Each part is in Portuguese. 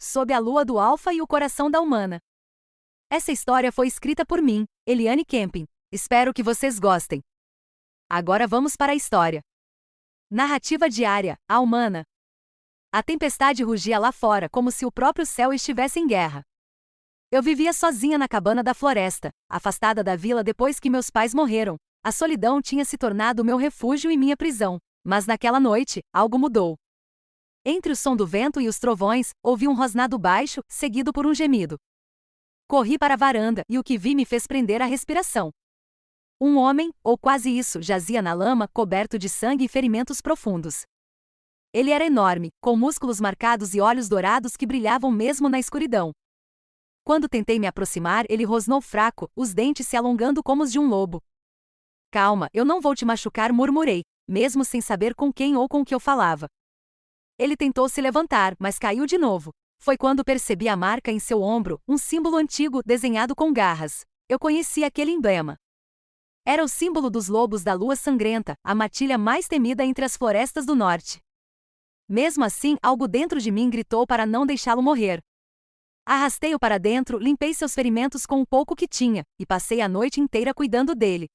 Sob a Lua do Alfa e o Coração da Humana. Essa história foi escrita por mim, Eliane Kempin. Espero que vocês gostem. Agora vamos para a história. Narrativa diária, a humana. A tempestade rugia lá fora como se o próprio céu estivesse em guerra. Eu vivia sozinha na cabana da floresta, afastada da vila depois que meus pais morreram. A solidão tinha se tornado meu refúgio e minha prisão. Mas naquela noite, algo mudou. Entre o som do vento e os trovões, ouvi um rosnado baixo, seguido por um gemido. Corri para a varanda e o que vi me fez prender a respiração. Um homem, ou quase isso, jazia na lama, coberto de sangue e ferimentos profundos. Ele era enorme, com músculos marcados e olhos dourados que brilhavam mesmo na escuridão. Quando tentei me aproximar, ele rosnou fraco, os dentes se alongando como os de um lobo. Calma, eu não vou te machucar, murmurei, mesmo sem saber com quem ou com o que eu falava. Ele tentou se levantar, mas caiu de novo. Foi quando percebi a marca em seu ombro, um símbolo antigo desenhado com garras. Eu conhecia aquele emblema. Era o símbolo dos lobos da lua sangrenta, a matilha mais temida entre as florestas do norte. Mesmo assim, algo dentro de mim gritou para não deixá-lo morrer. Arrastei-o para dentro, limpei seus ferimentos com o pouco que tinha, e passei a noite inteira cuidando dele.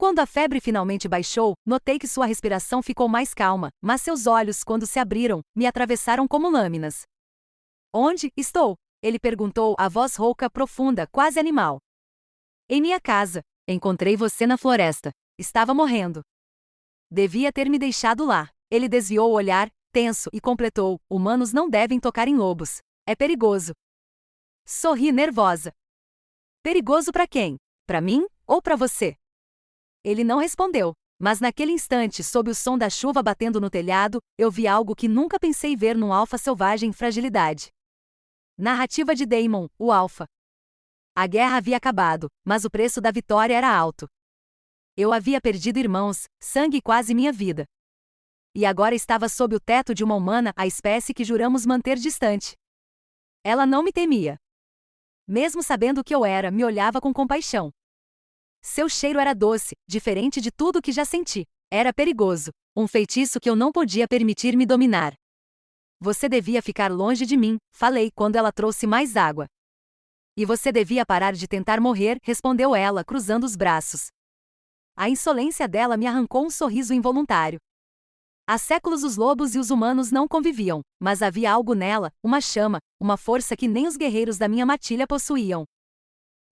Quando a febre finalmente baixou, notei que sua respiração ficou mais calma, mas seus olhos, quando se abriram, me atravessaram como lâminas. Onde estou? Ele perguntou, a voz rouca, profunda, quase animal. Em minha casa. Encontrei você na floresta. Estava morrendo. Devia ter me deixado lá. Ele desviou o olhar, tenso, e completou, humanos não devem tocar em lobos. É perigoso. Sorri nervosa. Perigoso para quem? Para mim, ou para você? Ele não respondeu, mas naquele instante, sob o som da chuva batendo no telhado, eu vi algo que nunca pensei ver num alfa selvagem em fragilidade. Narrativa de Daemon, o alfa. A guerra havia acabado, mas o preço da vitória era alto. Eu havia perdido irmãos, sangue e quase minha vida. E agora estava sob o teto de uma humana, a espécie que juramos manter distante. Ela não me temia. Mesmo sabendo o que eu era, me olhava com compaixão. Seu cheiro era doce, diferente de tudo que já senti. Era perigoso, um feitiço que eu não podia permitir me dominar. Você devia ficar longe de mim, falei quando ela trouxe mais água. E você devia parar de tentar morrer, respondeu ela, cruzando os braços. A insolência dela me arrancou um sorriso involuntário. Há séculos os lobos e os humanos não conviviam, mas havia algo nela, uma chama, uma força que nem os guerreiros da minha matilha possuíam.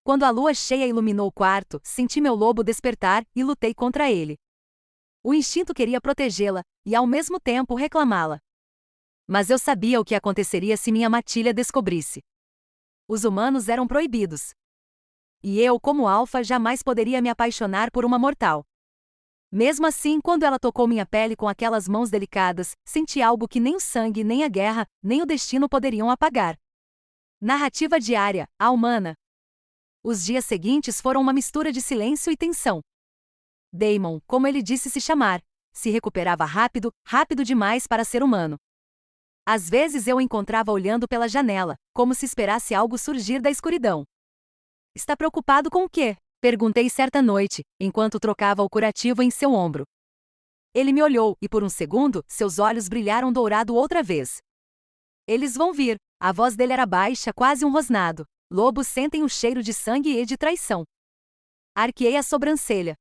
Quando a lua cheia iluminou o quarto, senti meu lobo despertar e lutei contra ele. O instinto queria protegê-la, e ao mesmo tempo reclamá-la. Mas eu sabia o que aconteceria se minha matilha descobrisse. Os humanos eram proibidos. E eu, como alfa, jamais poderia me apaixonar por uma mortal. Mesmo assim, quando ela tocou minha pele com aquelas mãos delicadas, senti algo que nem o sangue, nem a guerra, nem o destino poderiam apagar. Narrativa diária, a humana. Os dias seguintes foram uma mistura de silêncio e tensão. Daemon, como ele disse se chamar, se recuperava rápido, rápido demais para ser humano. Às vezes eu o encontrava olhando pela janela, como se esperasse algo surgir da escuridão. Está preocupado com o quê? Perguntei certa noite, enquanto trocava o curativo em seu ombro. Ele me olhou, e por um segundo, seus olhos brilharam dourado outra vez. Eles vão vir. A voz dele era baixa, quase um rosnado. Lobos sentem o cheiro de sangue e de traição. Arqueei a sobrancelha.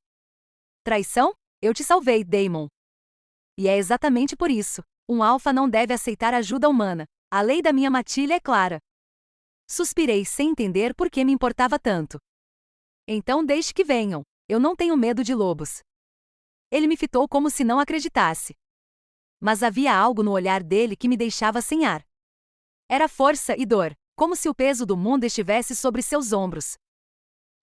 Traição? Eu te salvei, Daemon. E é exatamente por isso. Um alfa não deve aceitar ajuda humana. A lei da minha matilha é clara. Suspirei sem entender por que me importava tanto. Então deixe que venham. Eu não tenho medo de lobos. Ele me fitou como se não acreditasse. Mas havia algo no olhar dele que me deixava sem ar. Era força e dor, como se o peso do mundo estivesse sobre seus ombros.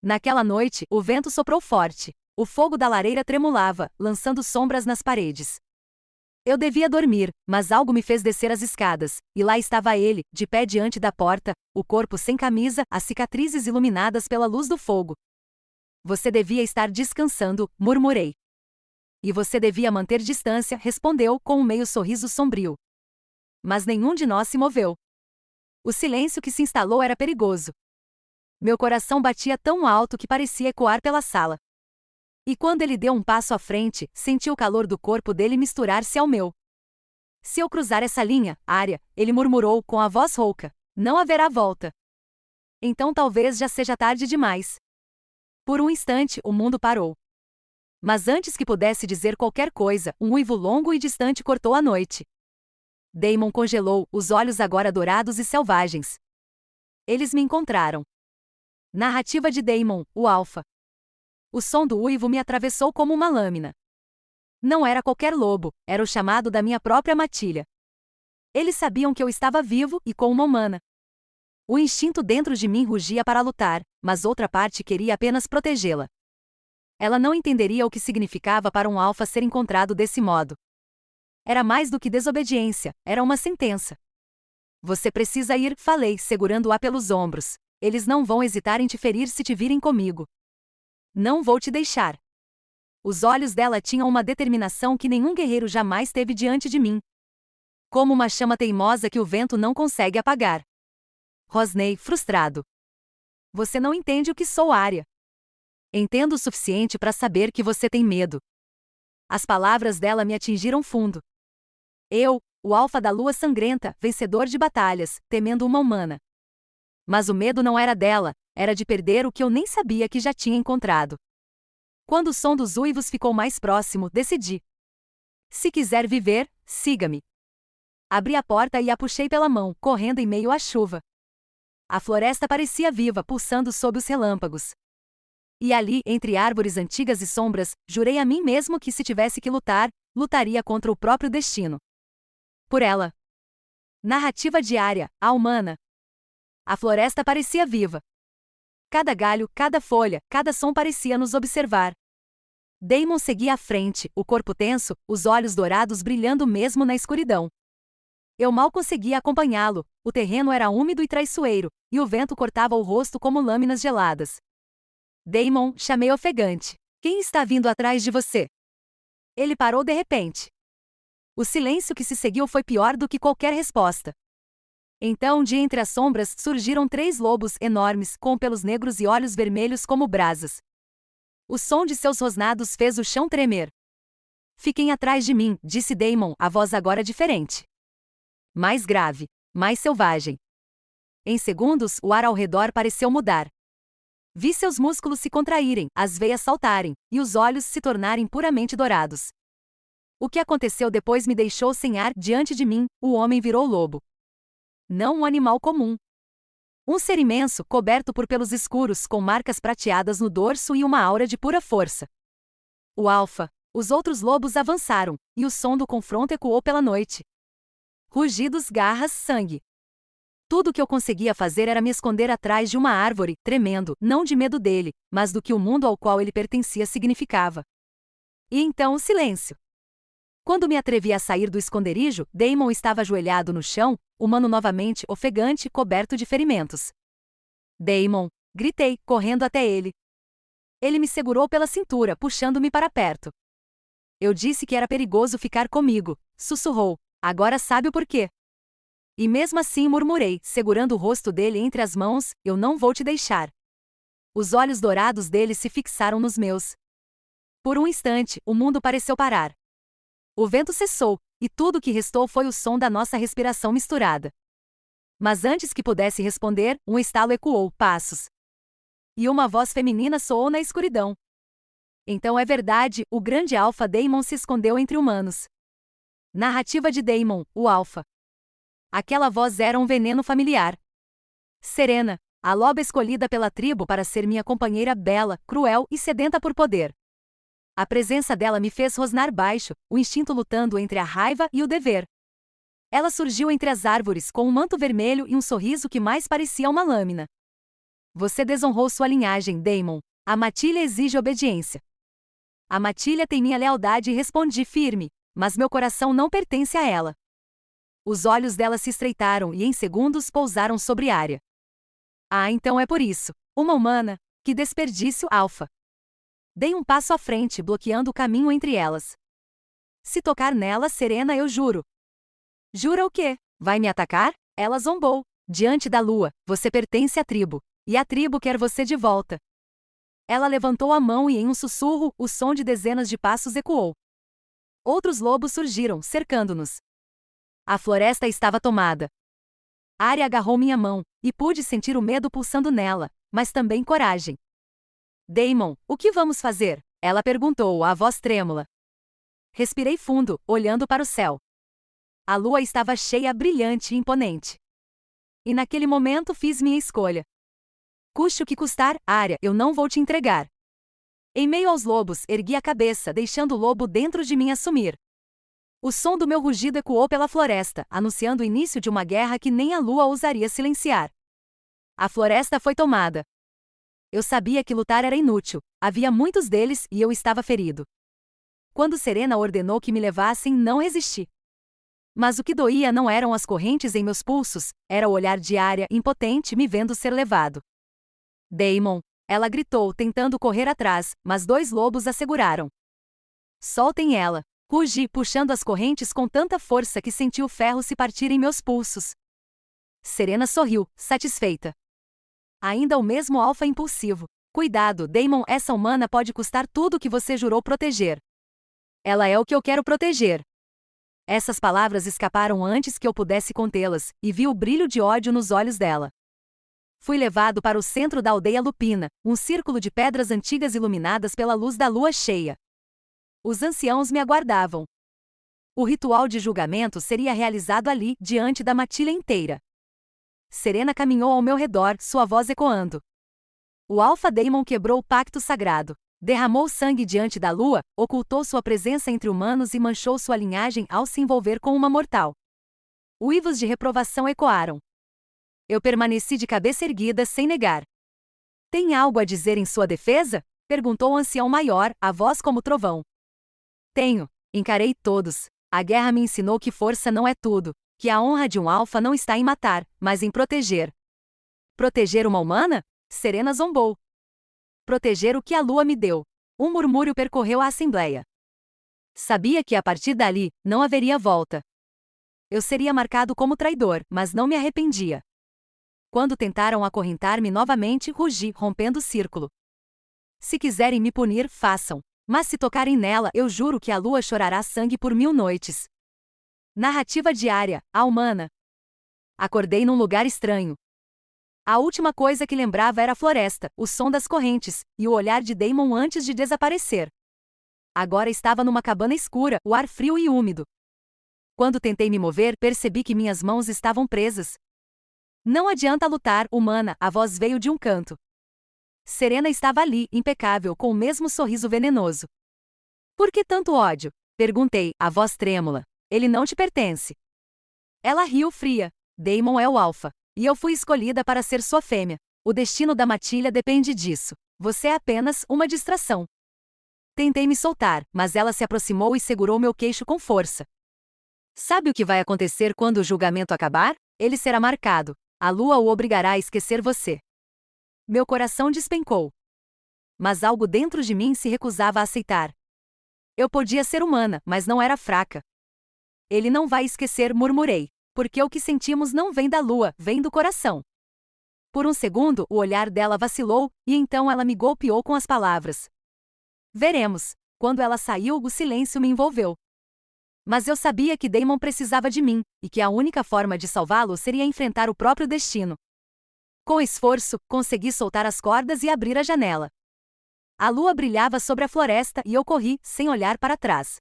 Naquela noite, o vento soprou forte. O fogo da lareira tremulava, lançando sombras nas paredes. Eu devia dormir, mas algo me fez descer as escadas, e lá estava ele, de pé diante da porta, o corpo sem camisa, as cicatrizes iluminadas pela luz do fogo. Você devia estar descansando, murmurei. E você devia manter distância, respondeu, com um meio sorriso sombrio. Mas nenhum de nós se moveu. O silêncio que se instalou era perigoso. Meu coração batia tão alto que parecia ecoar pela sala. E quando ele deu um passo à frente, senti o calor do corpo dele misturar-se ao meu. Se eu cruzar essa linha, Arya, ele murmurou com a voz rouca, não haverá volta. Então talvez já seja tarde demais. Por um instante, o mundo parou. Mas antes que pudesse dizer qualquer coisa, um uivo longo e distante cortou a noite. Daemon congelou, os olhos agora dourados e selvagens. Eles me encontraram. Narrativa de Daemon, o Alfa. O som do uivo me atravessou como uma lâmina. Não era qualquer lobo, era o chamado da minha própria matilha. Eles sabiam que eu estava vivo e com uma humana. O instinto dentro de mim rugia para lutar, mas outra parte queria apenas protegê-la. Ela não entenderia o que significava para um alfa ser encontrado desse modo. Era mais do que desobediência, era uma sentença. Você precisa ir, falei, segurando-a pelos ombros. Eles não vão hesitar em te ferir se te virem comigo. Não vou te deixar. Os olhos dela tinham uma determinação que nenhum guerreiro jamais teve diante de mim. Como uma chama teimosa que o vento não consegue apagar. Rosnei, frustrado. Você não entende o que sou, Arya. Entendo o suficiente para saber que você tem medo. As palavras dela me atingiram fundo. Eu, o alfa da lua sangrenta, vencedor de batalhas, temendo uma humana. Mas o medo não era dela, era de perder o que eu nem sabia que já tinha encontrado. Quando o som dos uivos ficou mais próximo, decidi. Se quiser viver, siga-me. Abri a porta e a puxei pela mão, correndo em meio à chuva. A floresta parecia viva, pulsando sob os relâmpagos. E ali, entre árvores antigas e sombras, jurei a mim mesmo que se tivesse que lutar, lutaria contra o próprio destino. Por ela. Narrativa diária, a humana. A floresta parecia viva. Cada galho, cada folha, cada som parecia nos observar. Daemon seguia à frente, o corpo tenso, os olhos dourados brilhando mesmo na escuridão. Eu mal conseguia acompanhá-lo, o terreno era úmido e traiçoeiro, e o vento cortava o rosto como lâminas geladas. Daemon, chamei ofegante. Quem está vindo atrás de você? Ele parou de repente. O silêncio que se seguiu foi pior do que qualquer resposta. Então, de entre as sombras, surgiram 3 lobos enormes, com pelos negros e olhos vermelhos como brasas. O som de seus rosnados fez o chão tremer. Fiquem atrás de mim, disse Daemon, a voz agora diferente. Mais grave, mais selvagem. Em segundos, o ar ao redor pareceu mudar. Vi seus músculos se contraírem, as veias saltarem, e os olhos se tornarem puramente dourados. O que aconteceu depois me deixou sem ar. Diante de mim, o homem virou lobo. Não um animal comum. Um ser imenso, coberto por pelos escuros, com marcas prateadas no dorso e uma aura de pura força. O alfa. Os outros lobos avançaram, e o som do confronto ecoou pela noite. Rugidos, garras, sangue. Tudo o que eu conseguia fazer era me esconder atrás de uma árvore, tremendo, não de medo dele, mas do que o mundo ao qual ele pertencia significava. E então o silêncio. Quando me atrevi a sair do esconderijo, Daemon estava ajoelhado no chão, humano novamente, ofegante, coberto de ferimentos. Daemon! Gritei, correndo até ele. Ele me segurou pela cintura, puxando-me para perto. Eu disse que era perigoso ficar comigo, sussurrou. Agora sabe o porquê. E mesmo assim murmurei, segurando o rosto dele entre as mãos, eu não vou te deixar. Os olhos dourados dele se fixaram nos meus. Por um instante, o mundo pareceu parar. O vento cessou, e tudo o que restou foi o som da nossa respiração misturada. Mas antes que pudesse responder, um estalo ecoou, passos. E uma voz feminina soou na escuridão. Então é verdade, o grande alfa Daemon se escondeu entre humanos. Narrativa de Daemon, o alfa. Aquela voz era um veneno familiar. Serena, a loba escolhida pela tribo para ser minha companheira bela, cruel e sedenta por poder. A presença dela me fez rosnar baixo, o instinto lutando entre a raiva e o dever. Ela surgiu entre as árvores com um manto vermelho e um sorriso que mais parecia uma lâmina. Você desonrou sua linhagem, Daemon. A matilha exige obediência. A matilha tem minha lealdade e respondi firme, mas meu coração não pertence a ela. Os olhos dela se estreitaram e em segundos pousaram sobre Arya. Ah, então é por isso. Uma humana. Que desperdício, alfa. Dei um passo à frente, bloqueando o caminho entre elas. Se tocar nela, Serena, eu juro. Jura o quê? Vai me atacar? Ela zombou. Diante da lua, você pertence à tribo. E a tribo quer você de volta. Ela levantou a mão e em um sussurro, o som de dezenas de passos ecoou. Outros lobos surgiram, cercando-nos. A floresta estava tomada. Arya agarrou minha mão, e pude sentir o medo pulsando nela, mas também coragem. Daemon, o que vamos fazer? Ela perguntou, a voz trêmula. Respirei fundo, olhando para o céu. A lua estava cheia, brilhante e imponente. E naquele momento fiz minha escolha. Custe o que custar, Arya, eu não vou te entregar. Em meio aos lobos, ergui a cabeça, deixando o lobo dentro de mim assumir. O som do meu rugido ecoou pela floresta, anunciando o início de uma guerra que nem a lua ousaria silenciar. A floresta foi tomada. Eu sabia que lutar era inútil, havia muitos deles e eu estava ferido. Quando Serena ordenou que me levassem, não resisti. Mas o que doía não eram as correntes em meus pulsos, era o olhar de Arya impotente me vendo ser levado. Daemon, ela gritou, tentando correr atrás, mas 2 lobos a seguraram. Soltem ela. Rugi, puxando as correntes com tanta força que senti o ferro se partir em meus pulsos. Serena sorriu, satisfeita. Ainda o mesmo alfa impulsivo. Cuidado, Daemon, essa humana pode custar tudo o que você jurou proteger. Ela é o que eu quero proteger. Essas palavras escaparam antes que eu pudesse contê-las, e vi o brilho de ódio nos olhos dela. Fui levado para o centro da aldeia Lupina, um círculo de pedras antigas iluminadas pela luz da lua cheia. Os anciãos me aguardavam. O ritual de julgamento seria realizado ali, diante da matilha inteira. Serena caminhou ao meu redor, sua voz ecoando. O Alpha Daemon quebrou o pacto sagrado. Derramou sangue diante da lua, ocultou sua presença entre humanos e manchou sua linhagem ao se envolver com uma mortal. Uivos de reprovação ecoaram. Eu permaneci de cabeça erguida sem negar. Tem algo a dizer em sua defesa? Perguntou o ancião maior, a voz como trovão. Tenho. Encarei todos. A guerra me ensinou que força não é tudo, que a honra de um alfa não está em matar, mas em proteger. Proteger uma humana? Serena zombou. Proteger o que a lua me deu. Um murmúrio percorreu a assembleia. Sabia que a partir dali, não haveria volta. Eu seria marcado como traidor, mas não me arrependia. Quando tentaram acorrentar-me novamente, rugi, rompendo o círculo. Se quiserem me punir, façam. Mas se tocarem nela, eu juro que a lua chorará sangue por 1000 noites. Narrativa diária, a humana. Acordei num lugar estranho. A última coisa que lembrava era a floresta, o som das correntes, e o olhar de Daemon antes de desaparecer. Agora estava numa cabana escura, o ar frio e úmido. Quando tentei me mover, percebi que minhas mãos estavam presas. Não adianta lutar, humana, a voz veio de um canto. Serena estava ali, impecável, com o mesmo sorriso venenoso. Por que tanto ódio? Perguntei, a voz trêmula. Ele não te pertence. Ela riu fria. Daemon é o alfa. E eu fui escolhida para ser sua fêmea. O destino da matilha depende disso. Você é apenas uma distração. Tentei me soltar, mas ela se aproximou e segurou meu queixo com força. Sabe o que vai acontecer quando o julgamento acabar? Ele será marcado. A lua o obrigará a esquecer você. Meu coração despencou. Mas algo dentro de mim se recusava a aceitar. Eu podia ser humana, mas não era fraca. Ele não vai esquecer, murmurei, porque o que sentimos não vem da lua, vem do coração. Por um segundo, o olhar dela vacilou, e então ela me golpeou com as palavras. Veremos. Quando ela saiu, o silêncio me envolveu. Mas eu sabia que Daemon precisava de mim, e que a única forma de salvá-lo seria enfrentar o próprio destino. Com esforço, consegui soltar as cordas e abrir a janela. A lua brilhava sobre a floresta e eu corri, sem olhar para trás.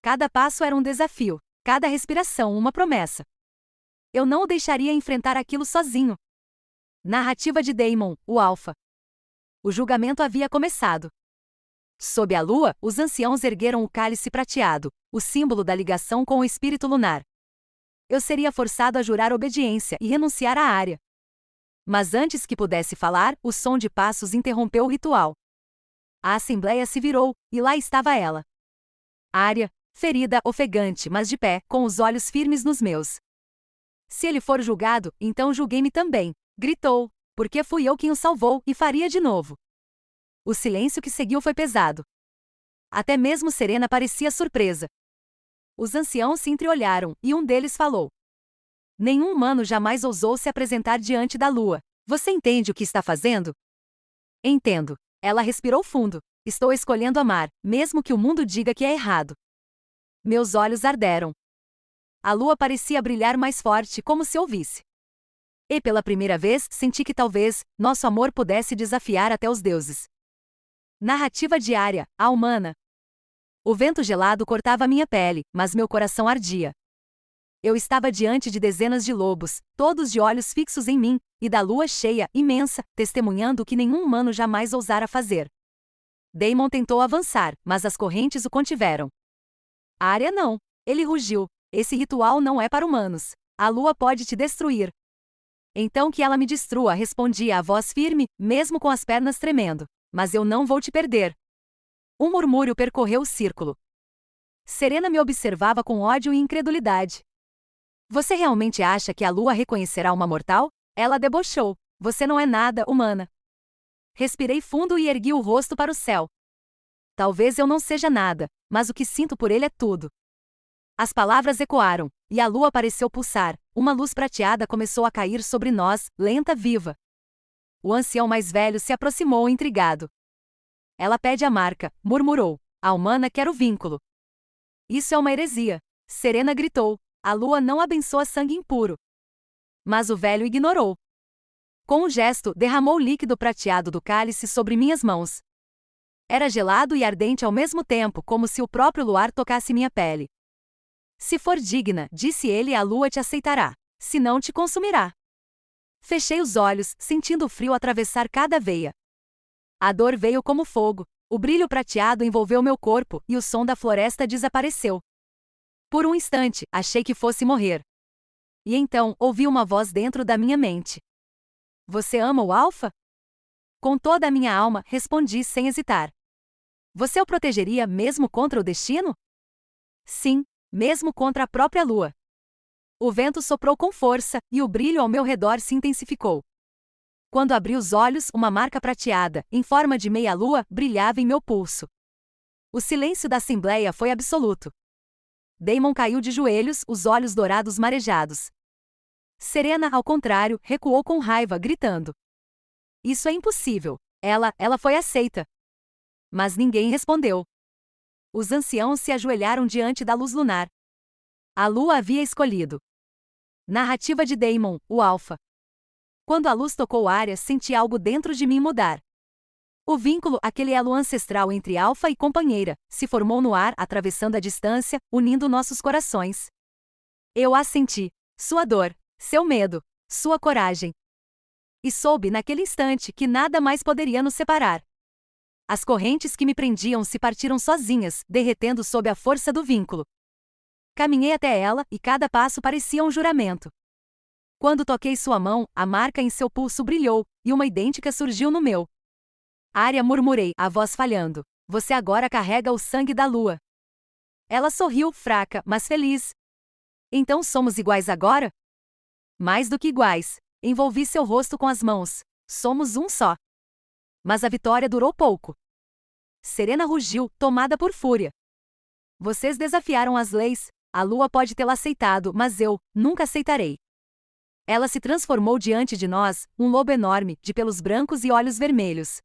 Cada passo era um desafio, cada respiração uma promessa. Eu não o deixaria enfrentar aquilo sozinho. Narrativa de Daemon, o Alfa. O julgamento havia começado. Sob a lua, os anciãos ergueram o cálice prateado, o símbolo da ligação com o espírito lunar. Eu seria forçado a jurar obediência e renunciar à Arya. Mas antes que pudesse falar, o som de passos interrompeu o ritual. A assembleia se virou, e lá estava ela. Arya, ferida, ofegante, mas de pé, com os olhos firmes nos meus. Se ele for julgado, então julguei-me também, gritou, porque fui eu quem o salvou, e faria de novo. O silêncio que seguiu foi pesado. Até mesmo Serena parecia surpresa. Os anciãos se entreolharam, e um deles falou. Nenhum humano jamais ousou se apresentar diante da lua. Você entende o que está fazendo? Entendo. Ela respirou fundo. Estou escolhendo amar, mesmo que o mundo diga que é errado. Meus olhos arderam. A lua parecia brilhar mais forte, como se ouvisse. E pela primeira vez, senti que talvez nosso amor pudesse desafiar até os deuses. Narrativa diária, a humana. O vento gelado cortava minha pele, mas meu coração ardia. Eu estava diante de dezenas de lobos, todos de olhos fixos em mim, e da lua cheia, imensa, testemunhando o que nenhum humano jamais ousara fazer. Daemon tentou avançar, mas as correntes o contiveram. Arya não. Ele rugiu. Esse ritual não é para humanos. A lua pode te destruir. Então que ela me destrua, respondia a voz firme, mesmo com as pernas tremendo. Mas eu não vou te perder. Um murmúrio percorreu o círculo. Serena me observava com ódio e incredulidade. Você realmente acha que a lua reconhecerá uma mortal? Ela debochou. Você não é nada humana. Respirei fundo e ergui o rosto para o céu. Talvez eu não seja nada, mas o que sinto por ele é tudo. As palavras ecoaram, e a lua pareceu pulsar. Uma luz prateada começou a cair sobre nós, lenta, viva. O ancião mais velho se aproximou intrigado. Ela pede a marca, murmurou. A humana quer o vínculo. Isso é uma heresia. Serena gritou. A lua não abençoa sangue impuro. Mas o velho ignorou. Com um gesto, derramou o líquido prateado do cálice sobre minhas mãos. Era gelado e ardente ao mesmo tempo, como se o próprio luar tocasse minha pele. Se for digna, disse ele, a lua te aceitará. Se não, te consumirá. Fechei os olhos, sentindo o frio atravessar cada veia. A dor veio como fogo, o brilho prateado envolveu meu corpo e o som da floresta desapareceu. Por um instante, achei que fosse morrer. E então, ouvi uma voz dentro da minha mente. Você ama o Alpha? Com toda a minha alma, respondi sem hesitar. Você o protegeria mesmo contra o destino? Sim, mesmo contra a própria lua. O vento soprou com força, e o brilho ao meu redor se intensificou. Quando abri os olhos, uma marca prateada, em forma de meia-lua, brilhava em meu pulso. O silêncio da assembleia foi absoluto. Daemon caiu de joelhos, os olhos dourados marejados. Serena, ao contrário, recuou com raiva, gritando. Isso é impossível. Ela foi aceita. Mas ninguém respondeu. Os anciãos se ajoelharam diante da luz lunar. A lua havia escolhido. Narrativa de Daemon, o Alpha. Quando a luz tocou Arya, senti algo dentro de mim mudar. O vínculo, aquele elo ancestral entre Alpha e companheira, se formou no ar, atravessando a distância, unindo nossos corações. Eu a senti. Sua dor, seu medo, sua coragem. E soube naquele instante que nada mais poderia nos separar. As correntes que me prendiam se partiram sozinhas, derretendo sob a força do vínculo. Caminhei até ela, e cada passo parecia um juramento. Quando toquei sua mão, a marca em seu pulso brilhou, e uma idêntica surgiu no meu. Arya, murmurei, a voz falhando. Você agora carrega o sangue da lua. Ela sorriu, fraca, mas feliz. Então somos iguais agora? Mais do que iguais. Envolvi seu rosto com as mãos. Somos um só. Mas a vitória durou pouco. Serena rugiu, tomada por fúria. Vocês desafiaram as leis. A lua pode tê-la aceitado, mas eu nunca aceitarei. Ela se transformou diante de nós, um lobo enorme, de pelos brancos e olhos vermelhos.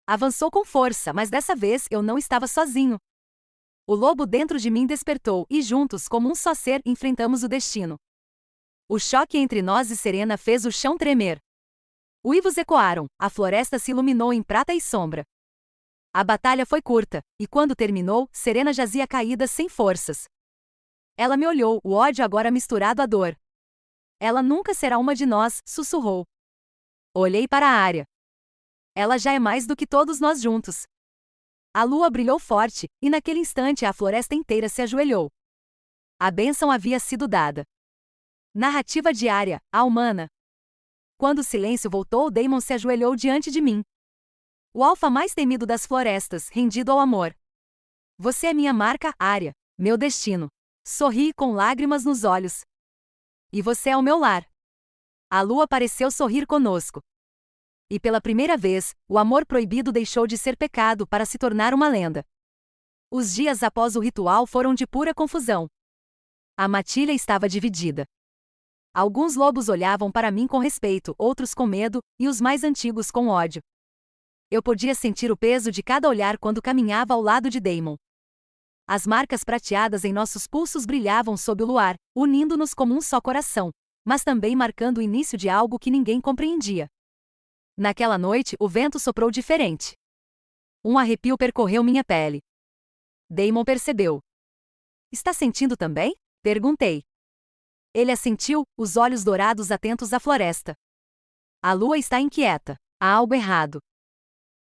Avançou com força, mas dessa vez eu não estava sozinho. O lobo dentro de mim despertou, e juntos, como um só ser, enfrentamos o destino. O choque entre nós e Serena fez o chão tremer. Uivos ecoaram, a floresta se iluminou em prata e sombra. A batalha foi curta, e quando terminou, Serena jazia caída sem forças. Ela me olhou, o ódio agora misturado à dor. Ela nunca será uma de nós, sussurrou. Olhei para a Arya. Ela já é mais do que todos nós juntos. A lua brilhou forte, e naquele instante a floresta inteira se ajoelhou. A bênção havia sido dada. Narrativa diária, a humana. Quando o silêncio voltou, Daemon se ajoelhou diante de mim. O alfa mais temido das florestas, rendido ao amor. Você é minha marca, Arya, meu destino. Sorri com lágrimas nos olhos. E você é o meu lar. A lua pareceu sorrir conosco. E pela primeira vez, o amor proibido deixou de ser pecado para se tornar uma lenda. Os dias após o ritual foram de pura confusão. A matilha estava dividida. Alguns lobos olhavam para mim com respeito, outros com medo, e os mais antigos com ódio. Eu podia sentir o peso de cada olhar quando caminhava ao lado de Daemon. As marcas prateadas em nossos pulsos brilhavam sob o luar, unindo-nos como um só coração, mas também marcando o início de algo que ninguém compreendia. Naquela noite, o vento soprou diferente. Um arrepio percorreu minha pele. Damon percebeu. Está sentindo também? Perguntei. Ele assentiu, os olhos dourados atentos à floresta. A lua está inquieta. Há algo errado.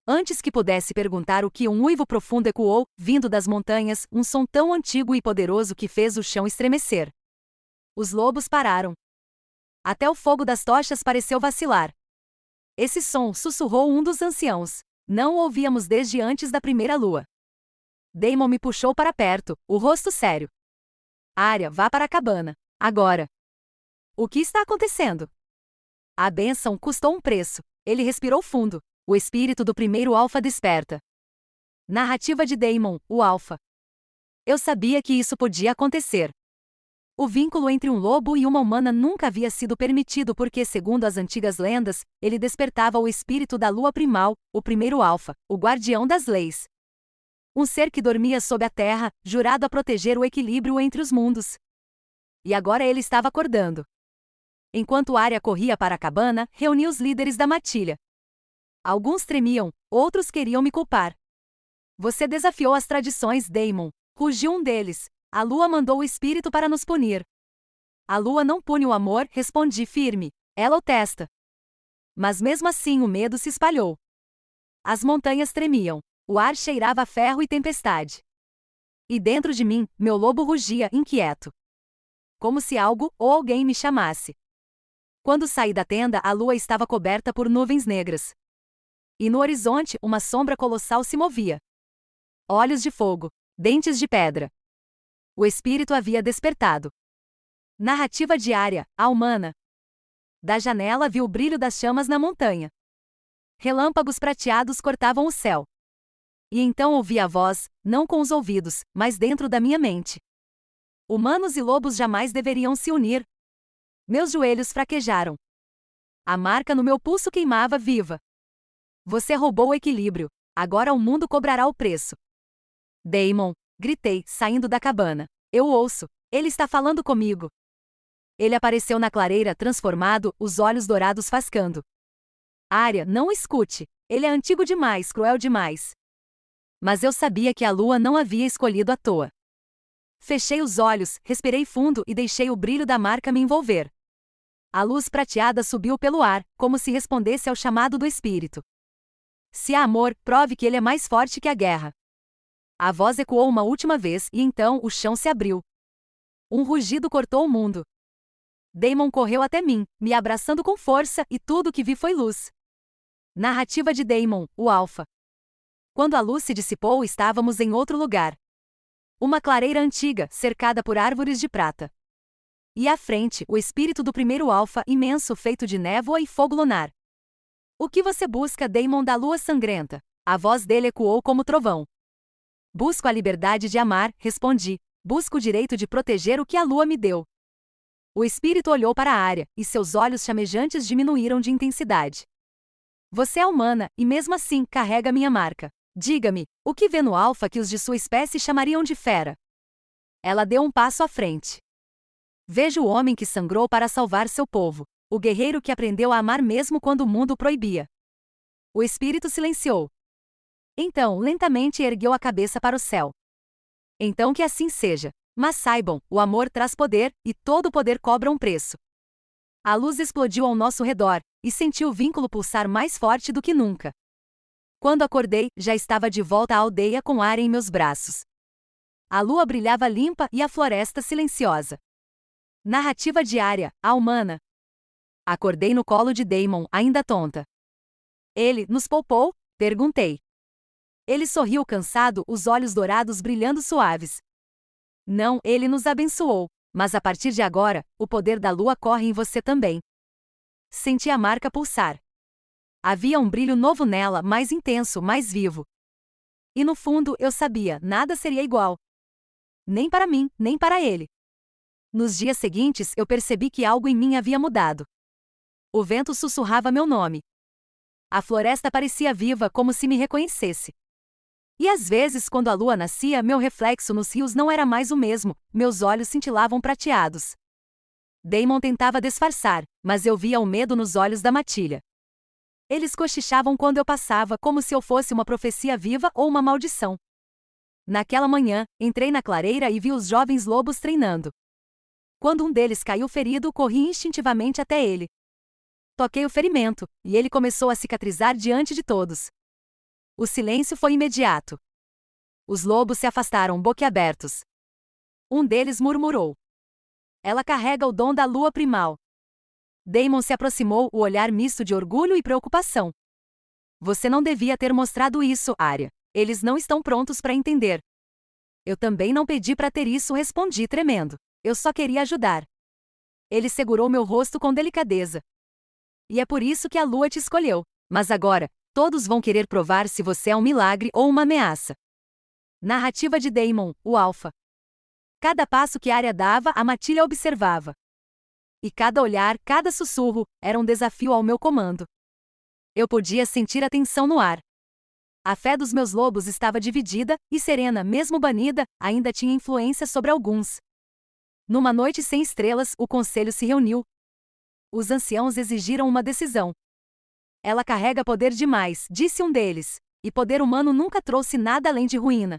Antes que pudesse perguntar o que, um uivo profundo ecoou, vindo das montanhas, um som tão antigo e poderoso que fez o chão estremecer. Os lobos pararam. Até o fogo das tochas pareceu vacilar. Esse som, sussurrou um dos anciãos. Não o ouvíamos desde antes da primeira lua. Damon me puxou para perto, o rosto sério. Arya, vá para a cabana. Agora. O que está acontecendo? A bênção custou um preço. Ele respirou fundo. O espírito do primeiro alfa desperta. Narrativa de Damon, o alfa. Eu sabia que isso podia acontecer. O vínculo entre um lobo e uma humana nunca havia sido permitido porque, segundo as antigas lendas, ele despertava o espírito da lua primal, o primeiro alfa, o guardião das leis. Um ser que dormia sob a terra, jurado a proteger o equilíbrio entre os mundos. E agora ele estava acordando. Enquanto Arya corria para a cabana, reuniu os líderes da matilha. Alguns tremiam, outros queriam me culpar. Você desafiou as tradições, Damon, rugiu um deles. A lua mandou o espírito para nos punir. A lua não pune o amor, respondi firme. Ela o testa. Mas mesmo assim o medo se espalhou. As montanhas tremiam. O ar cheirava a ferro e tempestade. E dentro de mim, meu lobo rugia, inquieto. Como se algo ou alguém me chamasse. Quando saí da tenda, a lua estava coberta por nuvens negras. E no horizonte, uma sombra colossal se movia. Olhos de fogo, dentes de pedra. O espírito havia despertado. Narrativa diária, a humana. Da janela vi o brilho das chamas na montanha. Relâmpagos prateados cortavam o céu. E então ouvi a voz, não com os ouvidos, mas dentro da minha mente. Humanos e lobos jamais deveriam se unir. Meus joelhos fraquejaram. A marca no meu pulso queimava viva. Você roubou o equilíbrio. Agora o mundo cobrará o preço. Damon, gritei, saindo da cabana. Eu ouço. Ele está falando comigo. Ele apareceu na clareira, transformado, os olhos dourados fascando. Arya, não escute. Ele é antigo demais, cruel demais. Mas eu sabia que a lua não havia escolhido à toa. Fechei os olhos, respirei fundo e deixei o brilho da marca me envolver. A luz prateada subiu pelo ar, como se respondesse ao chamado do espírito. Se há amor, prove que ele é mais forte que a guerra. A voz ecoou uma última vez e então o chão se abriu. Um rugido cortou o mundo. Damon correu até mim, me abraçando com força e tudo que vi foi luz. Narrativa de Damon, o alfa. Quando a luz se dissipou, estávamos em outro lugar. Uma clareira antiga, cercada por árvores de prata. E à frente, o espírito do primeiro alfa, imenso, feito de névoa e fogo lunar. O que você busca, Damon da lua sangrenta? A voz dele ecoou como trovão. Busco a liberdade de amar, respondi. Busco o direito de proteger o que a lua me deu. O espírito olhou para a Arya, e seus olhos chamejantes diminuíram de intensidade. Você é humana, e mesmo assim, carrega minha marca. Diga-me, o que vê no alfa que os de sua espécie chamariam de fera? Ela deu um passo à frente. Vejo o homem que sangrou para salvar seu povo. O guerreiro que aprendeu a amar mesmo quando o mundo o proibia. O espírito silenciou. Então, lentamente ergueu a cabeça para o céu. Então que assim seja. Mas saibam, o amor traz poder, e todo poder cobra um preço. A luz explodiu ao nosso redor, e senti o vínculo pulsar mais forte do que nunca. Quando acordei, já estava de volta à aldeia com Arya em meus braços. A lua brilhava limpa e a floresta silenciosa. Narrativa diária, a humana. Acordei no colo de Damon, ainda tonta. Ele nos poupou? Perguntei. Ele sorriu cansado, os olhos dourados brilhando suaves. Não, ele nos abençoou, mas a partir de agora, o poder da lua corre em você também. Senti a marca pulsar. Havia um brilho novo nela, mais intenso, mais vivo. E no fundo, eu sabia, nada seria igual. Nem para mim, nem para ele. Nos dias seguintes, eu percebi que algo em mim havia mudado. O vento sussurrava meu nome. A floresta parecia viva, como se me reconhecesse. E às vezes, quando a lua nascia, meu reflexo nos rios não era mais o mesmo, meus olhos cintilavam prateados. Damon tentava disfarçar, mas eu via o medo nos olhos da matilha. Eles cochichavam quando eu passava, como se eu fosse uma profecia viva ou uma maldição. Naquela manhã, entrei na clareira e vi os jovens lobos treinando. Quando um deles caiu ferido, corri instintivamente até ele. Toquei o ferimento, e ele começou a cicatrizar diante de todos. O silêncio foi imediato. Os lobos se afastaram boquiabertos. Um deles murmurou: "Ela carrega o dom da lua primal." Damon se aproximou, o olhar misto de orgulho e preocupação. "Você não devia ter mostrado isso, Arya. Eles não estão prontos para entender." "Eu também não pedi para ter isso", respondi tremendo. "Eu só queria ajudar." Ele segurou meu rosto com delicadeza. "E é por isso que a lua te escolheu. Mas agora, todos vão querer provar se você é um milagre ou uma ameaça." Narrativa de Damon, o Alfa. Cada passo que Arya dava, a matilha observava. E cada olhar, cada sussurro, era um desafio ao meu comando. Eu podia sentir a tensão no ar. A fé dos meus lobos estava dividida, e Serena, mesmo banida, ainda tinha influência sobre alguns. Numa noite sem estrelas, o conselho se reuniu. Os anciãos exigiram uma decisão. "Ela carrega poder demais", disse um deles, "e poder humano nunca trouxe nada além de ruína."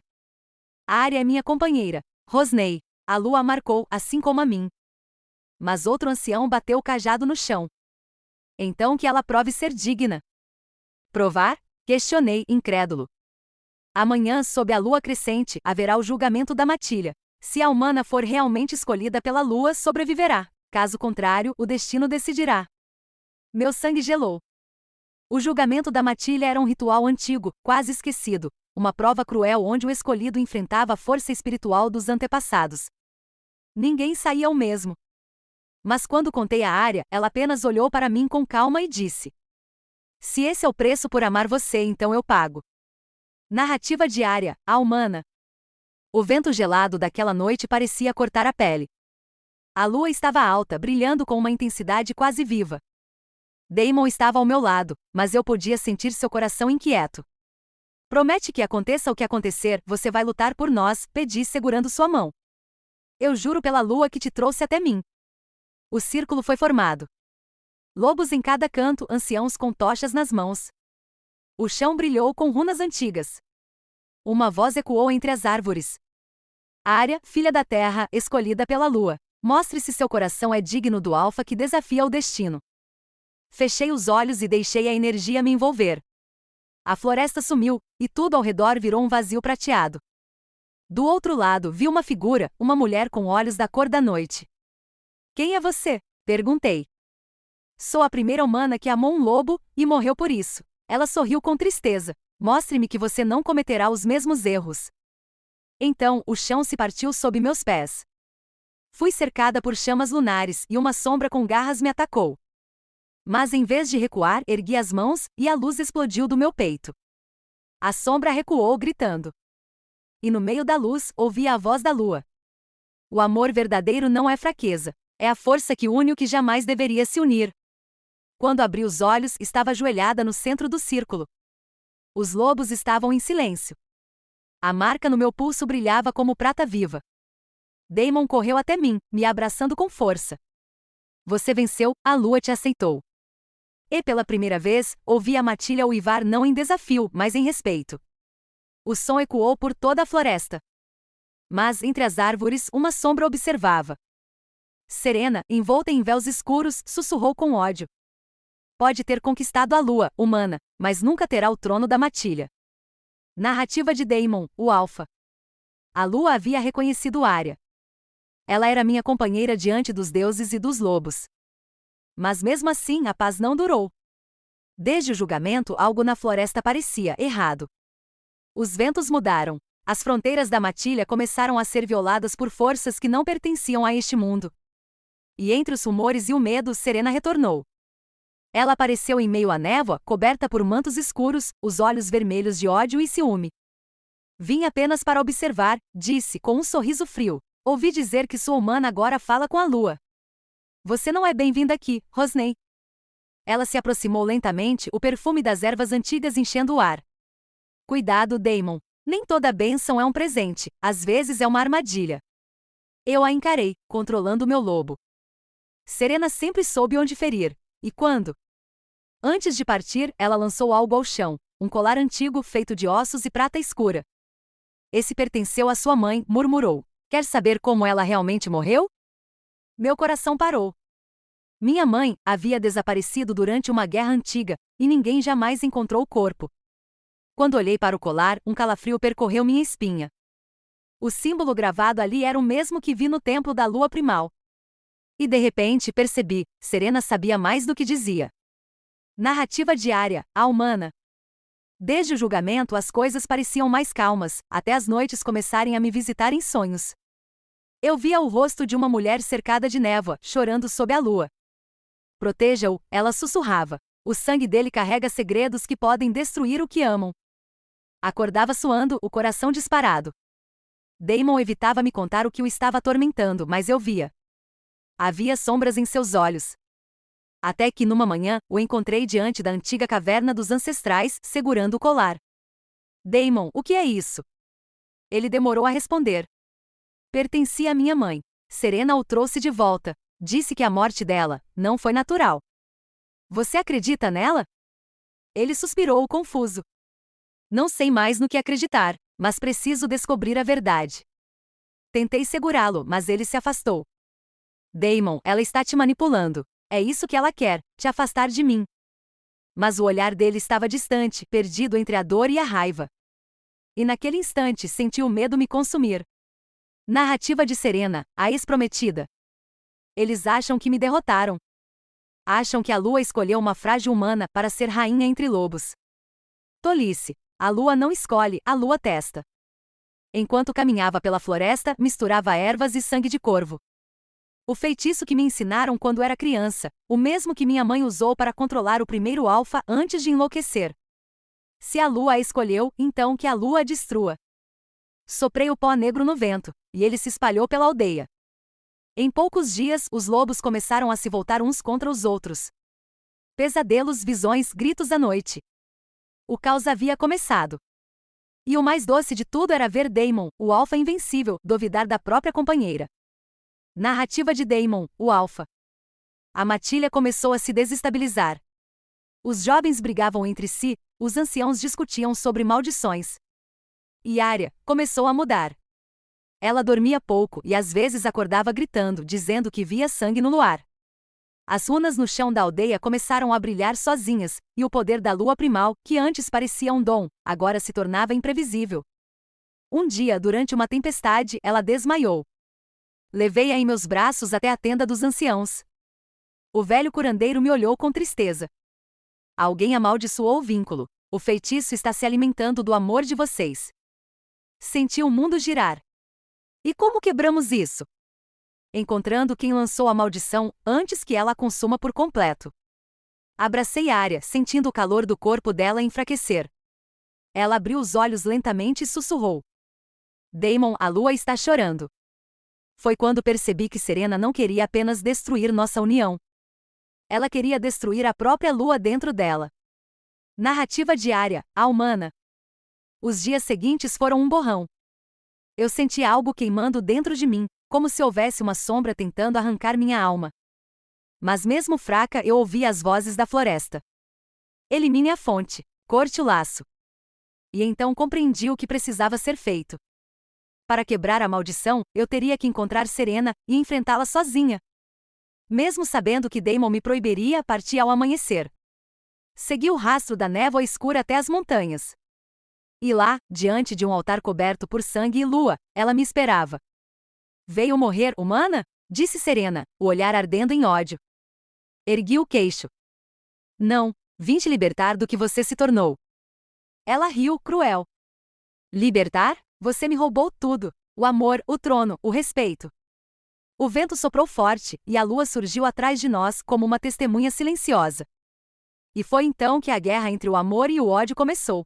"A Arya é minha companheira, Rosnei. A lua a marcou, assim como a mim." Mas outro ancião bateu o cajado no chão. "Então que ela prove ser digna." "Provar?" questionei, incrédulo. "Amanhã, sob a lua crescente, haverá o julgamento da matilha. Se a humana for realmente escolhida pela lua, sobreviverá. Caso contrário, o destino decidirá." Meu sangue gelou. O julgamento da matilha era um ritual antigo, quase esquecido, uma prova cruel onde o escolhido enfrentava a força espiritual dos antepassados. Ninguém saía o mesmo. Mas quando contei a Arya, ela apenas olhou para mim com calma e disse: "Se esse é o preço por amar você, então eu pago." Narrativa de Arya, a humana. O vento gelado daquela noite parecia cortar a pele. A lua estava alta, brilhando com uma intensidade quase viva. Damon estava ao meu lado, mas eu podia sentir seu coração inquieto. "Promete que aconteça o que acontecer, você vai lutar por nós", pedi segurando sua mão. "Eu juro pela lua que te trouxe até mim." O círculo foi formado. Lobos em cada canto, anciãos com tochas nas mãos. O chão brilhou com runas antigas. Uma voz ecoou entre as árvores: "Arya, filha da terra, escolhida pela lua. Mostre se seu coração é digno do alfa que desafia o destino." Fechei os olhos e deixei a energia me envolver. A floresta sumiu, e tudo ao redor virou um vazio prateado. Do outro lado, vi uma figura, uma mulher com olhos da cor da noite. "Quem é você?" perguntei. "Sou a primeira humana que amou um lobo, e morreu por isso." Ela sorriu com tristeza. "Mostre-me que você não cometerá os mesmos erros." Então, o chão se partiu sob meus pés. Fui cercada por chamas lunares, e uma sombra com garras me atacou. Mas em vez de recuar, ergui as mãos, e a luz explodiu do meu peito. A sombra recuou gritando. E no meio da luz, ouvi a voz da lua: "O amor verdadeiro não é fraqueza. É a força que une o que jamais deveria se unir." Quando abri os olhos, estava ajoelhada no centro do círculo. Os lobos estavam em silêncio. A marca no meu pulso brilhava como prata viva. Damon correu até mim, me abraçando com força. "Você venceu, a lua te aceitou." E pela primeira vez, ouvi a matilha uivar não em desafio, mas em respeito. O som ecoou por toda a floresta. Mas, entre as árvores, uma sombra observava. Serena, envolta em véus escuros, sussurrou com ódio: "Pode ter conquistado a lua, humana, mas nunca terá o trono da matilha." Narrativa de Damon, o Alfa. A lua havia reconhecido Arya. Ela era minha companheira diante dos deuses e dos lobos. Mas mesmo assim, a paz não durou. Desde o julgamento, algo na floresta parecia errado. Os ventos mudaram. As fronteiras da matilha começaram a ser violadas por forças que não pertenciam a este mundo. E entre os rumores e o medo, Serena retornou. Ela apareceu em meio à névoa, coberta por mantos escuros, os olhos vermelhos de ódio e ciúme. "Vim apenas para observar", disse, com um sorriso frio. "Ouvi dizer que sua humana agora fala com a lua. Você não é bem-vinda aqui, Rosnei." Ela se aproximou lentamente, o perfume das ervas antigas enchendo o ar. "Cuidado, Damon. Nem toda bênção é um presente, às vezes é uma armadilha. Eu a encarei, controlando meu lobo. Serena sempre soube onde ferir. E quando? Antes de partir, ela lançou algo ao chão, um colar antigo feito de ossos e prata escura. Esse pertenceu à sua mãe, murmurou. Quer saber como ela realmente morreu? Meu coração parou. Minha mãe havia desaparecido durante uma guerra antiga, e ninguém jamais encontrou o corpo. Quando olhei para o colar, um calafrio percorreu minha espinha. O símbolo gravado ali era o mesmo que vi no templo da lua primal. E de repente percebi, Serena sabia mais do que dizia. Narrativa diária, a humana. Desde o julgamento as coisas pareciam mais calmas, até as noites começarem a me visitar em sonhos. Eu via o rosto de uma mulher cercada de névoa, chorando sob a lua. Proteja-o, ela sussurrava. O sangue dele carrega segredos que podem destruir o que amam. Acordava suando, o coração disparado. Daemon evitava me contar o que o estava atormentando, mas eu via. Havia sombras em seus olhos. Até que numa manhã, o encontrei diante da antiga caverna dos ancestrais, segurando o colar. Daemon, o que é isso? Ele demorou a responder. Pertencia à minha mãe. Serena o trouxe de volta. Disse que a morte dela não foi natural. Você acredita nela? Ele suspirou, confuso. Não sei mais no que acreditar, mas preciso descobrir a verdade. Tentei segurá-lo, mas ele se afastou. Daemon, ela está te manipulando. É isso que ela quer, te afastar de mim. Mas o olhar dele estava distante, perdido entre a dor e a raiva. E naquele instante senti o medo me consumir. Narrativa de Serena, a ex-prometida. Eles acham que me derrotaram. Acham que a lua escolheu uma frágil humana para ser rainha entre lobos. Tolice. A lua não escolhe, a lua testa. Enquanto caminhava pela floresta, misturava ervas e sangue de corvo. O feitiço que me ensinaram quando era criança, o mesmo que minha mãe usou para controlar o primeiro alfa antes de enlouquecer. Se a lua a escolheu, então que a lua a destrua. Soprei o pó negro no vento, e ele se espalhou pela aldeia. Em poucos dias, os lobos começaram a se voltar uns contra os outros. Pesadelos, visões, gritos à noite. O caos havia começado. E o mais doce de tudo era ver Daemon, o alfa invencível, duvidar da própria companheira. Narrativa de Daemon, o alfa. A matilha começou a se desestabilizar. Os jovens brigavam entre si, os anciãos discutiam sobre maldições. E Arya começou a mudar. Ela dormia pouco e às vezes acordava gritando, dizendo que via sangue no luar. As runas no chão da aldeia começaram a brilhar sozinhas, e o poder da lua primal, que antes parecia um dom, agora se tornava imprevisível. Um dia, durante uma tempestade, ela desmaiou. Levei-a em meus braços até a tenda dos anciãos. O velho curandeiro me olhou com tristeza. Alguém amaldiçoou o vínculo. O feitiço está se alimentando do amor de vocês. Senti o mundo girar. E como quebramos isso? Encontrando quem lançou a maldição antes que ela a consuma por completo. Abracei Arya, sentindo o calor do corpo dela enfraquecer. Ela abriu os olhos lentamente e sussurrou. Daemon, a lua está chorando. Foi quando percebi que Serena não queria apenas destruir nossa união. Ela queria destruir a própria lua dentro dela. Narrativa diária, a humana. Os dias seguintes foram um borrão. Eu senti algo queimando dentro de mim, como se houvesse uma sombra tentando arrancar minha alma. Mas mesmo fraca, eu ouvia as vozes da floresta. Elimine a fonte, corte o laço. E então compreendi o que precisava ser feito. Para quebrar a maldição, eu teria que encontrar Serena e enfrentá-la sozinha. Mesmo sabendo que Daemon me proibiria, parti ao amanhecer. Segui o rastro da névoa escura até as montanhas. E lá, diante de um altar coberto por sangue e lua, ela me esperava. Veio morrer, humana? Disse Serena, o olhar ardendo em ódio. Ergui o queixo. Não, vim te libertar do que você se tornou. Ela riu, cruel. Libertar? Você me roubou tudo. O amor, o trono, o respeito. O vento soprou forte, e a lua surgiu atrás de nós como uma testemunha silenciosa. E foi então que a guerra entre o amor e o ódio começou.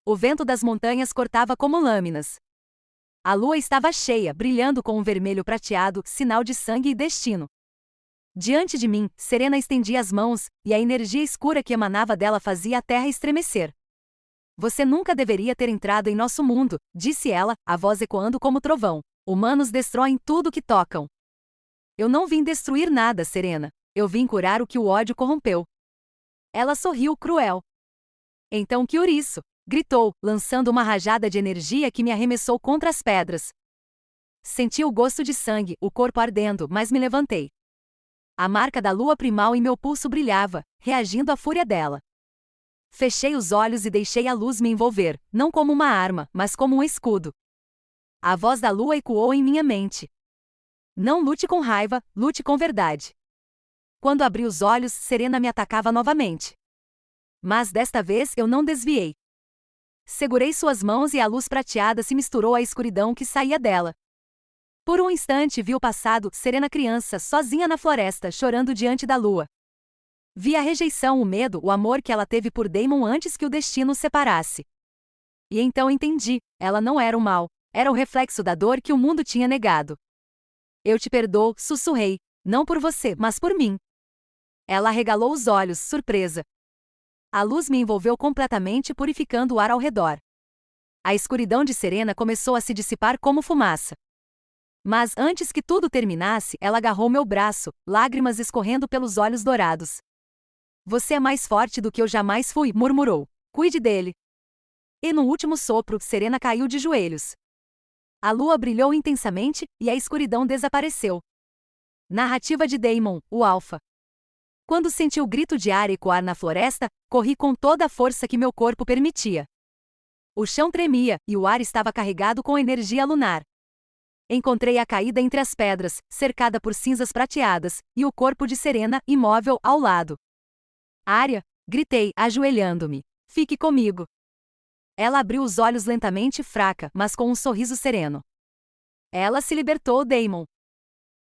O vento das montanhas cortava como lâminas. A lua estava cheia, brilhando com um vermelho prateado, sinal de sangue e destino. Diante de mim, Serena estendia as mãos, e a energia escura que emanava dela fazia a terra estremecer. Você nunca deveria ter entrado em nosso mundo, disse ela, a voz ecoando como trovão. Humanos destroem tudo que tocam. Eu não vim destruir nada, Serena. Eu vim curar o que o ódio corrompeu. Ela sorriu cruel. Então que ouriço! Gritou, lançando uma rajada de energia que me arremessou contra as pedras. Senti o gosto de sangue, o corpo ardendo, mas me levantei. A marca da lua primal em meu pulso brilhava, reagindo à fúria dela. Fechei os olhos e deixei a luz me envolver, não como uma arma, mas como um escudo. A voz da lua ecoou em minha mente. Não lute com raiva, lute com verdade. Quando abri os olhos, Serena me atacava novamente. Mas desta vez eu não desviei. Segurei suas mãos e a luz prateada se misturou à escuridão que saía dela. Por um instante vi o passado, Serena criança, sozinha na floresta, chorando diante da lua. Vi a rejeição, o medo, o amor que ela teve por Damon antes que o destino os separasse. E então entendi, ela não era o mal, era o reflexo da dor que o mundo tinha negado. Eu te perdoo, sussurrei, não por você, mas por mim. Ela arregalou os olhos, surpresa. A luz me envolveu completamente, purificando o ar ao redor. A escuridão de Serena começou a se dissipar como fumaça. Mas antes que tudo terminasse, ela agarrou meu braço, lágrimas escorrendo pelos olhos dourados. Você é mais forte do que eu jamais fui, murmurou. Cuide dele. E no último sopro, Serena caiu de joelhos. A lua brilhou intensamente, e a escuridão desapareceu. Narrativa de Damon, o Alfa. Quando senti o grito de Arya ecoar na floresta, corri com toda a força que meu corpo permitia. O chão tremia, e o ar estava carregado com energia lunar. Encontrei-a caída entre as pedras, cercada por cinzas prateadas, e o corpo de Serena, imóvel, ao lado. Arya, gritei, ajoelhando-me. Fique comigo. Ela abriu os olhos lentamente, fraca, mas com um sorriso sereno. Ela se libertou, Damon.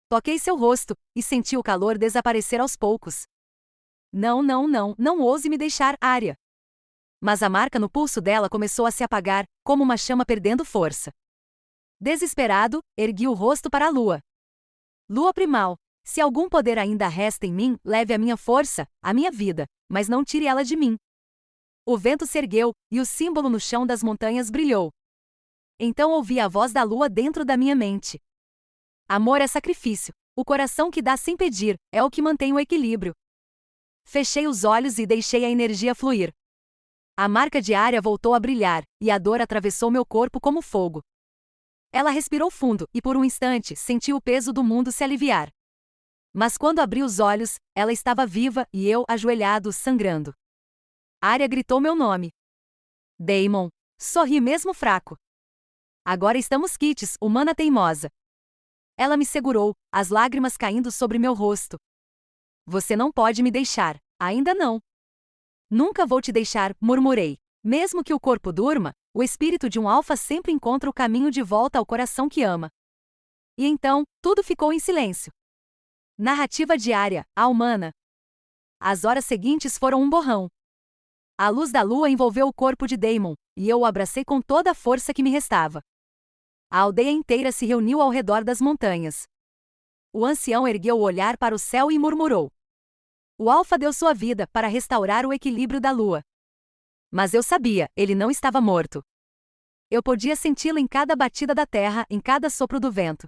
Toquei seu rosto, e senti o calor desaparecer aos poucos. Não ouse me deixar, Arya. Mas a marca no pulso dela começou a se apagar, como uma chama perdendo força. Desesperado, ergui o rosto para a lua. Lua primal, se algum poder ainda resta em mim, leve a minha força, a minha vida, mas não tire ela de mim. O vento se ergueu, e o símbolo no chão das montanhas brilhou. Então ouvi a voz da lua dentro da minha mente. Amor é sacrifício. O coração que dá sem pedir, é o que mantém o equilíbrio. Fechei os olhos e deixei a energia fluir. A marca de Arya voltou a brilhar, e a dor atravessou meu corpo como fogo. Ela respirou fundo, e por um instante, senti o peso do mundo se aliviar. Mas quando abri os olhos, ela estava viva, e eu, ajoelhado, sangrando. Arya gritou meu nome. Damon. Sorri mesmo fraco. Agora estamos quites, humana teimosa. Ela me segurou, as lágrimas caindo sobre meu rosto. Você não pode me deixar, ainda não. Nunca vou te deixar, murmurei. Mesmo que o corpo durma, o espírito de um alfa sempre encontra o caminho de volta ao coração que ama. E então, tudo ficou em silêncio. Narrativa diária, a humana. As horas seguintes foram um borrão. A luz da lua envolveu o corpo de Damon, e eu o abracei com toda a força que me restava. A aldeia inteira se reuniu ao redor das montanhas. O ancião ergueu o olhar para o céu e murmurou. O Alfa deu sua vida para restaurar o equilíbrio da lua. Mas eu sabia, ele não estava morto. Eu podia senti-lo em cada batida da terra, em cada sopro do vento.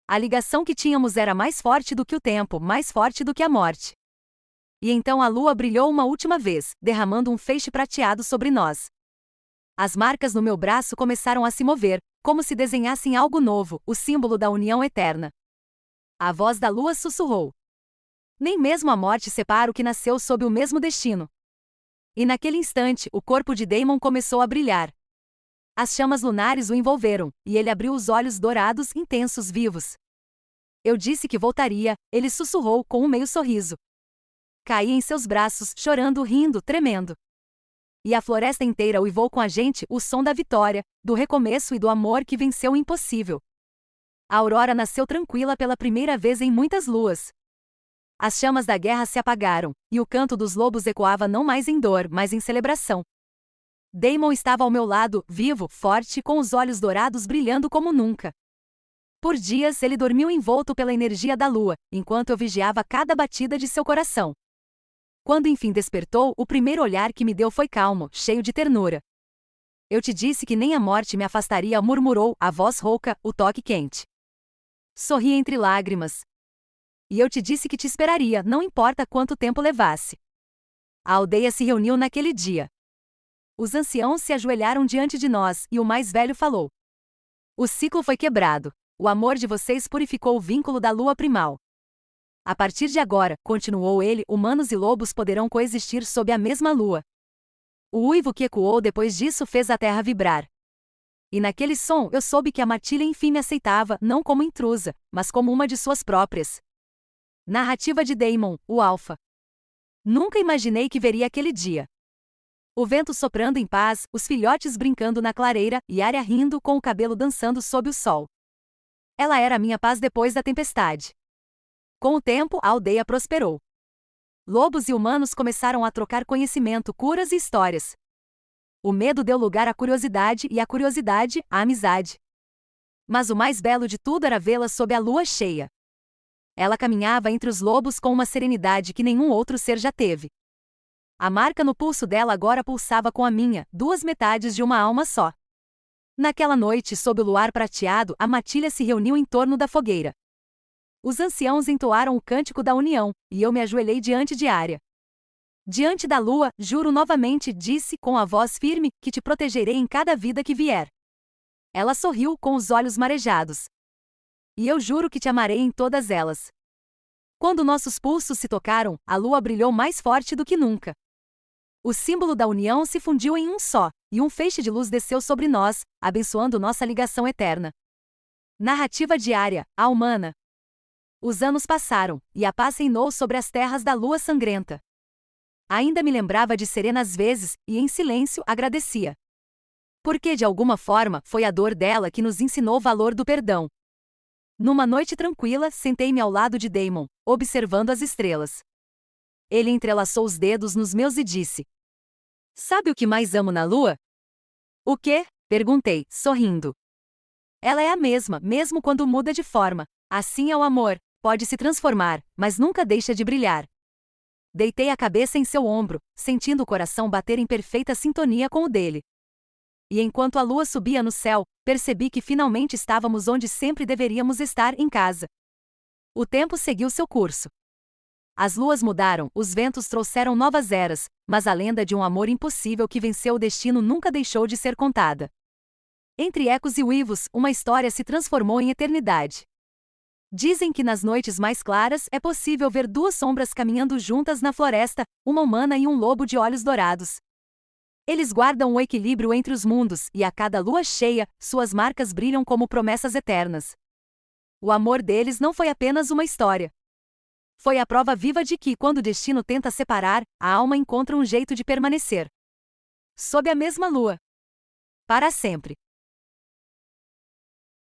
A ligação que tínhamos era mais forte do que o tempo, mais forte do que a morte. E então a lua brilhou uma última vez, derramando um feixe prateado sobre nós. As marcas no meu braço começaram a se mover, como se desenhassem algo novo, o símbolo da união eterna. A voz da lua sussurrou. Nem mesmo a morte separa o que nasceu sob o mesmo destino. E naquele instante, o corpo de Damon começou a brilhar. As chamas lunares o envolveram, e ele abriu os olhos dourados, intensos, vivos. Eu disse que voltaria, ele sussurrou com um meio sorriso. Caí em seus braços, chorando, rindo, tremendo. E a floresta inteira uivou com a gente o som da vitória, do recomeço e do amor que venceu o impossível. A aurora nasceu tranquila pela primeira vez em muitas luas. As chamas da guerra se apagaram, e o canto dos lobos ecoava não mais em dor, mas em celebração. Damon estava ao meu lado, vivo, forte, com os olhos dourados brilhando como nunca. Por dias ele dormiu envolto pela energia da lua, enquanto eu vigiava cada batida de seu coração. Quando enfim despertou, o primeiro olhar que me deu foi calmo, cheio de ternura. Eu te disse que nem a morte me afastaria, murmurou, a voz rouca, o toque quente. Sorri entre lágrimas. E eu te disse que te esperaria, não importa quanto tempo levasse. A aldeia se reuniu naquele dia. Os anciãos se ajoelharam diante de nós, e o mais velho falou: o ciclo foi quebrado. O amor de vocês purificou o vínculo da lua primal. A partir de agora, continuou ele, humanos e lobos poderão coexistir sob a mesma lua. O uivo que ecoou depois disso fez a terra vibrar. E naquele som eu soube que a matilha enfim me aceitava, não como intrusa, mas como uma de suas próprias. Narrativa de Daemon, o Alfa. Nunca imaginei que veria aquele dia. O vento soprando em paz, os filhotes brincando na clareira, e Arya rindo com o cabelo dançando sob o sol. Ela era a minha paz depois da tempestade. Com o tempo, a aldeia prosperou. Lobos e humanos começaram a trocar conhecimento, curas e histórias. O medo deu lugar à curiosidade e a curiosidade, à amizade. Mas o mais belo de tudo era vê-la sob a lua cheia. Ela caminhava entre os lobos com uma serenidade que nenhum outro ser já teve. A marca no pulso dela agora pulsava com a minha, duas metades de uma alma só. Naquela noite, sob o luar prateado, a matilha se reuniu em torno da fogueira. Os anciãos entoaram o cântico da união, e eu me ajoelhei diante de Arya. Diante da lua, juro novamente, disse com a voz firme, que te protegerei em cada vida que vier. Ela sorriu com os olhos marejados. E eu juro que te amarei em todas elas. Quando nossos pulsos se tocaram, a lua brilhou mais forte do que nunca. O símbolo da união se fundiu em um só, e um feixe de luz desceu sobre nós, abençoando nossa ligação eterna. Narrativa diária, a humana. Os anos passaram, e a paz reinou sobre as terras da lua sangrenta. Ainda me lembrava de Serena às vezes, e em silêncio agradecia. Porque de alguma forma, foi a dor dela que nos ensinou o valor do perdão. Numa noite tranquila, sentei-me ao lado de Daemon, observando as estrelas. Ele entrelaçou os dedos nos meus e disse: sabe o que mais amo na lua? O quê? Perguntei, sorrindo. Ela é a mesma, mesmo quando muda de forma. Assim é o amor, pode se transformar, mas nunca deixa de brilhar. Deitei a cabeça em seu ombro, sentindo o coração bater em perfeita sintonia com o dele. E enquanto a lua subia no céu, percebi que finalmente estávamos onde sempre deveríamos estar, em casa. O tempo seguiu seu curso. As luas mudaram, os ventos trouxeram novas eras, mas a lenda de um amor impossível que venceu o destino nunca deixou de ser contada. Entre ecos e uivos, uma história se transformou em eternidade. Dizem que nas noites mais claras é possível ver duas sombras caminhando juntas na floresta, uma humana e um lobo de olhos dourados. Eles guardam o equilíbrio entre os mundos, e a cada lua cheia, suas marcas brilham como promessas eternas. O amor deles não foi apenas uma história. Foi a prova viva de que, quando o destino tenta separar, a alma encontra um jeito de permanecer. Sob a mesma lua. Para sempre.